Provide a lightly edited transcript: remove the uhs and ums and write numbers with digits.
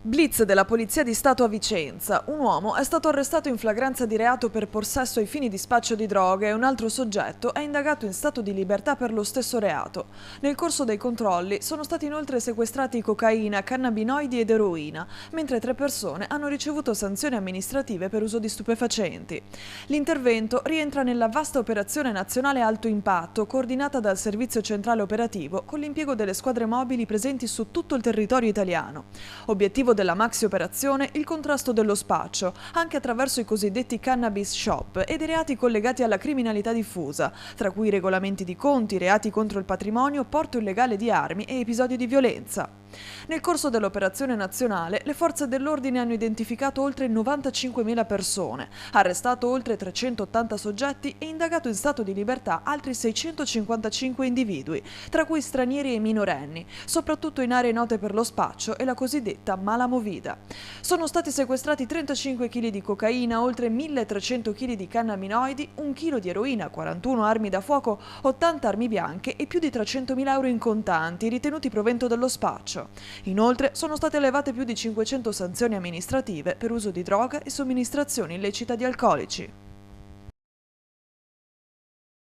Blitz della Polizia di Stato a Vicenza. Un uomo è stato arrestato in flagranza di reato per possesso ai fini di spaccio di droghe e un altro soggetto è indagato in stato di libertà per lo stesso reato. Nel corso dei controlli sono stati inoltre sequestrati cocaina, cannabinoidi ed eroina, mentre 3 persone hanno ricevuto sanzioni amministrative per uso di stupefacenti. L'intervento rientra nella vasta operazione nazionale alto impatto coordinata dal Servizio Centrale Operativo con l'impiego delle squadre mobili presenti su tutto il territorio italiano. Obiettivo della maxi operazione il contrasto dello spaccio, anche attraverso i cosiddetti cannabis shop e dei reati collegati alla criminalità diffusa, tra cui regolamenti di conti, reati contro il patrimonio, porto illegale di armi e episodi di violenza. Nel corso dell'operazione nazionale, le forze dell'ordine hanno identificato oltre 95.000 persone, arrestato oltre 380 soggetti e indagato in stato di libertà altri 655 individui, tra cui stranieri e minorenni, soprattutto in aree note per lo spaccio e la cosiddetta mala movida. Sono stati sequestrati 35 kg di cocaina, oltre 1.300 kg di cannabinoidi, 1 kg di eroina, 41 armi da fuoco, 80 armi bianche e più di 300.000 euro in contanti ritenuti provento dello spaccio. Inoltre sono state elevate più di 500 sanzioni amministrative per uso di droga e somministrazione illecita di alcolici.